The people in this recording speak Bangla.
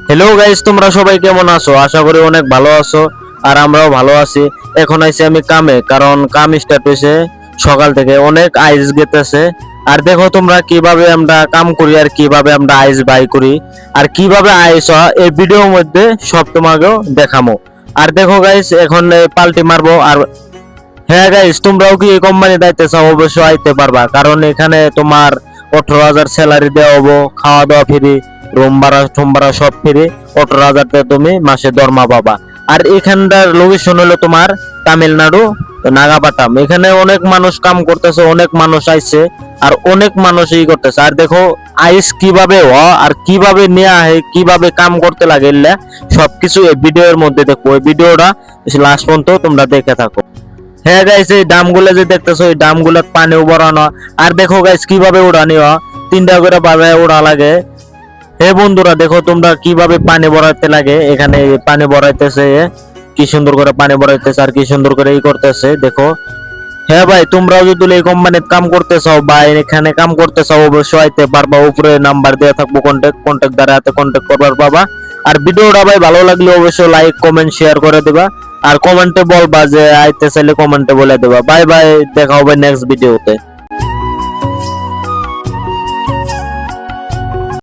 হ্যালো গাইস, তোমরা সবাই কেমন আছো? আশা করি অনেক ভালো আছো। আর আমরাও ভালো আছি। এখন আইছি আমি কামে, কারণ কাম স্টার্ট হয়েছে সকাল থেকে, অনেক আইস গেতেছে। আর দেখো তোমরা কিভাবে আমরা কাম করি আর কিভাবে আমরা আইস বাই করি আর কিভাবে আইস হয় এই ভিডিওর মধ্যে সব তোমাকেও দেখামো। আর দেখো গাইস, এখন পাল্টি মারবো। আর হ্যাঁ গাইস, তোমরাও কি এই কোম্পানি দাইতে চাও? অবশ্যই আইতে পারবা, কারণ এখানে তোমার 18,000 স্যালারি দেওয়া হবো, খাওয়া দাওয়া ফ্রি, রুম ভাড়া টোম ভাড়া সব ফ্রি। 18,000 তে তুমি মাসে দরমা পাবা। আর এখানকার লোকেশন হলো তোমার তামিলনাড়ু, নাগাপাটাম। এখানে অনেক মানুষ কাম করতেছে, অনেক মানুষ আইছে আর অনেক মানুষ ই করতেছে। আর দেখো আইস কিভাবে আর কিভাবে নেওয়া হয়, কিভাবে কাম করতে লাগে, সবকিছু এই ভিডিওর মধ্যে দেখো। এই ভিডিওটা লাস্ট পর্যন্ত তোমরা দেখে থাকো। হ্যাঁ গাইস, এই ডামগুলো যে দেখতেছো, এই ডামগুলো পানি উড়ানো। আর দেখো গাইস কিভাবে উড়ানি হয়, 3টা করে বাজায় উড়া লাগে। হে বন্ধুরা, দেখো তোমরা কিভাবে পানি ভরাইতে লাগে। এখানে পানি ভরাইতেছে, কি সুন্দর করে পানি ভরাইতেছে আর কি সুন্দর করে ই করতেছে, দেখো। হ্যাঁ ভাই, তোমরাও যদি এই কোম্পানিতে কাম করতে চাও বা এখানে কাম করতে চাও, অবশ্যই আইতে পারবা। উপরে নাম্বার দেওয়া থাকবো, কন্ট্যাক্ট দ্বারা হাতে কন্ট্যাক্ট করবার পাবা। আর ভিডিওটা ভাই ভালো লাগলে অবশ্যই লাইক কমেন্ট শেয়ার করে দেবা। আর কমেন্টে বলবা যে আইতে চাইলে কমেন্টে বলে দেবা। বাই বাই, দেখা হবে নেক্সট ভিডিওতে।